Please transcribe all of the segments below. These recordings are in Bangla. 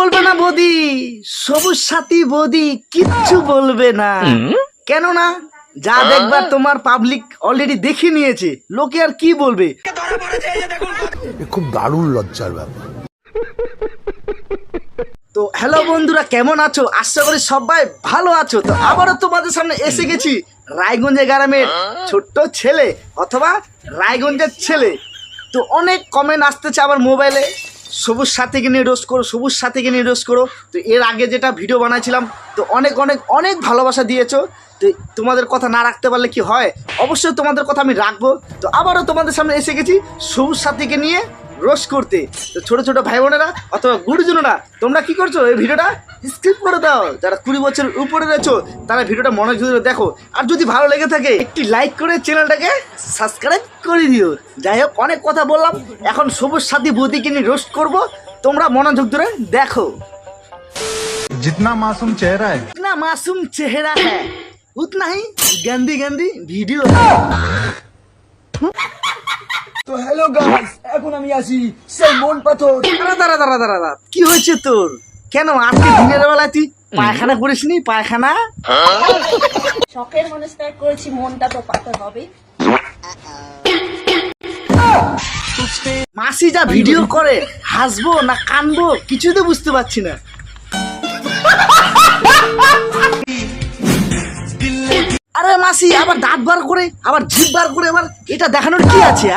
বলবে না বৌদি, সবুজ সাথী বৌদি কিচ্ছু বলবে না। কেন না? যা দেখবার তোমার পাবলিক অলরেডি দেখে নিয়েছে, লোকে আর কি বলবে। খুব দারুণ লজ্জার ব্যাপার। তো হ্যালো বন্ধুরা, কেমন আছো? আশা করি সবাই ভালো আছো। তো আবারও তোমাদের সামনে এসে গেছি রায়গঞ্জে গ্রামের ছোট্ট ছেলে অথবা রায়গঞ্জের ছেলে। তো অনেক কমেন্ট আসতেছে আমার মোবাইলে, সবুজ সাথীকে নিয়ে রোস্ট করো, সবুজ সাথীকে নিয়ে রোস্ট করো। তো এর আগে যেটা ভিডিও বানাইছিলাম, তো অনেক অনেক অনেক ভালোবাসা দিয়েছো। তো তোমাদের কথা না রাখতে পারলে কি হয়, অবশ্যই তোমাদের কথা আমি রাখবো। তো আবারও তোমাদের সামনে এসে গেছি সবুজ সাথীকে নিয়ে রোস্ট করতে। তো ছোট ছোট ভাই বোনেরা অথবা গুরুজনেরা, তোমরা কি করছো? এই ভিডিওটা স্কিপ করে দাও। যারা 20 বছরের উপরে রয়েছো তারা ভিডিওটা মনোযোগ দিয়ে দেখো, আর যদি ভালো লেগে থাকে একটি লাইক করে চ্যানেলটাকে সাবস্ক্রাইব করে দিও। যাই হোক, অনেক কথা বললাম, এখন সবুজ সাথী বৌদিকে নিয়ে রোস্ট করবো, তোমরা মনোযোগ ধরে দেখো। जितना मासूम चेहरा है इतना मासूम चेहरा है उतना ही गंदी गंदी ভিডিও है। তো হ্যালো গাইস, এখন আমি আসি সেই মন পাথর। দাঁড়া, কি হয়েছে তোর? কেন আজকে দিনের বেলায় তুই পায়খানা করিসনি? পায়খানা শখের মানুষ ত্যাগ করেছি, মনটা তো পাথর হবে। মাসি যা ভিডিও করে, হাসবো না কানবো কিছুই তো বুঝতে পারছি না। আরে মাসি আবার দাঁত বার করে, আবার জিভ বার করে, আবার এটা দেখানোর কি আছে?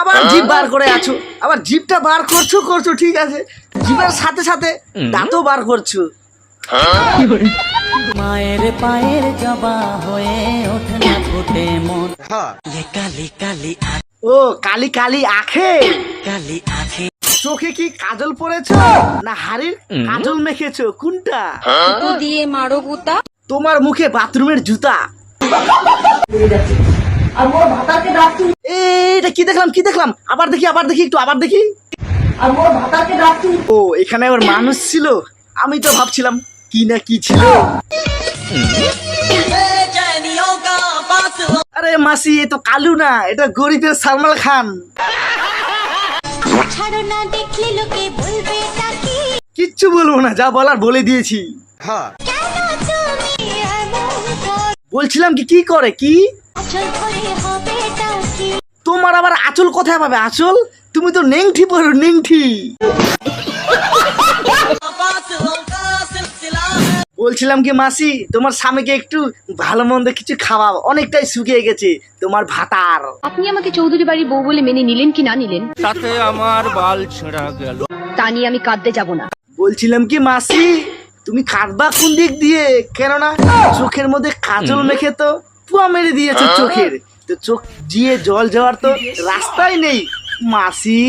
আবার জিভ বার করে আছো, আবার জিভটা বার করছো ঠিক আছে, জিভের সাথে সাথে দাঁতও বার করছো। মায়ের পায়ের জবা হয়ে ওঠে না ফুটে মন, কালি কালি ও কালি কালি আঁখে, কালি আঁখে। চোখে কি কাজল পরেছো না হাড়ির কাজল মেখেছো? কোনটা? তো দিয়ে মারো গুতা। তোমার মুখে বাথরুমের জুতা। আর মোর ভাতাকে ডাকতু, এটা কি দেখলাম? আবার দেখি একটু, আবার দেখি। আর মোর ভাতাকে ডাকতু। ও এখানে আবার মানুষ ছিল, আমি তো ভাবছিলাম কি না কি ছিল। আরে মাসি, এ তো কালু না, এটা গরিবের সালমান খান। ছাড়ো না, দেখলে লোকে বলবে তাকি, কিচ্ছু বলবো না, যা বলার বলে দিয়েছি। কেন তুমি এমন করো, বলছিলাম কি করে কি আঁচল ধরে হবে তাকি। তোমার আবার আঁচল কোথায় পাবে? আঁচল তুমি তো নেংঠি পরো, নেংঠি। বলছিলাম কি মাসি, তোমার স্বামীকে একটু ভালো মন্দ কিছু খাওয়াও, অনেকটাই শুকিয়ে গেছে তোমার ভাতার। আপনি আমাকে চৌধুরী বাড়ির বউ বলে মেনে নিলেন কি না নিলেন, তাতে আমার বাল ছেঁড়া গেল। তা নিয়ে আমি কাঁদতে যাব না। বলছিলাম কি মাসি, তুমি কাঁদবা কোন দিক দিয়ে? কেননা চোখের মধ্যে কাজল মেখে তো পুয়া মেরে দিয়েছে চোখের, তো চোখ দিয়ে জল যাওয়ার তো রাস্তাই নেই মাসি।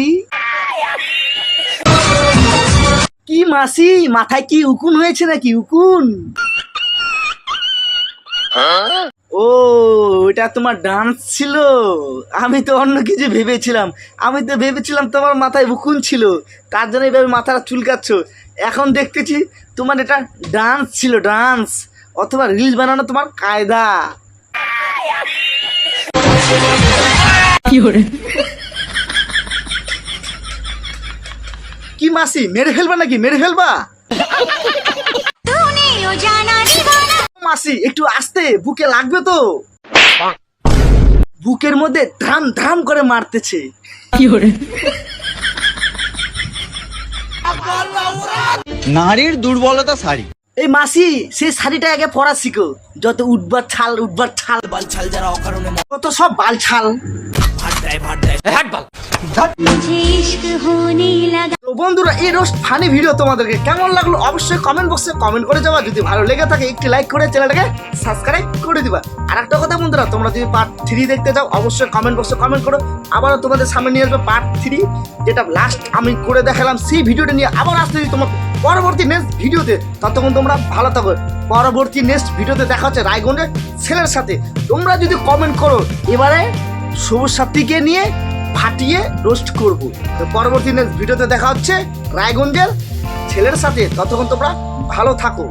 কি মাসি, মাথায় কি উকুন হয়েছে নাকি? উকুন? ও ওটা তোমার ডান্স ছিল, আমি তো অন্য কিছু ভেবেছিলাম। আমি তো ভেবেছিলাম তোমার মাথায় উকুন ছিল, তার জন্য এইভাবে মাথাটা চুলকাচ্ছ। এখন দেখতেছি তোমার এটা ডান্স ছিল, ডান্স অথবা রিলস বানানো তোমার কায়দা। কি মাসি, মেরে ফেলবা নাকি? মেরে ফেলবা? তুমিও জানা দিবানা, মাসি একটু আস্তে, বুকে লাগবে তো। বুকের মধ্যে ধাম ধাম করে মারতেছে। নারীর দুর্বলতা শাড়ি। এই মাসি, সেই শাড়িটা আগে পরা শিখো। যত উঠবার ছাল বাল ছাল, যারা অকারণে কত সব বাল ছাল। मुझे इश्क होने लगा। তো বন্ধুরা, এই রোস্ট ফানি ভিডিও তোমাদেরকে কেমন লাগলো অবশ্যই কমেন্ট বক্সে কমেন্ট করে যাবা। যদি ভালো লেগে থাকে একটি লাইক করে চ্যানেলটাকে সাবস্ক্রাইব করে দিবা। আর একটা কথা বন্ধুরা, তোমরা যদি পার্ট 3 দেখতে চাও অবশ্যই কমেন্ট বক্সে কমেন্ট করো। আবারও তোমাদের সামনে নিয়ে আসবে পার্ট 3, যেটা লাস্ট আমি করে দেখালাম, সেই ভিডিওটা নিয়ে আবার আসতে তোমার পরবর্তী নেক্সট ভিডিওতে। ততক্ষণ তোমরা ভালো থাকো। পরবর্তী নেক্সট ভিডিওতে দেখা হচ্ছে রায়গঞ্জের ছেলের সাথে। তোমরা যদি কমেন্ট করো, এবারে সবুজ সাথীকে নিয়ে ফাটিয়ে রোস্ট করবো। তো পরবর্তী নেক্সট ভিডিওতে দেখা হচ্ছে রায়গঞ্জের ছেলের সাথে। ততক্ষণ তোমরা ভালো থাকো।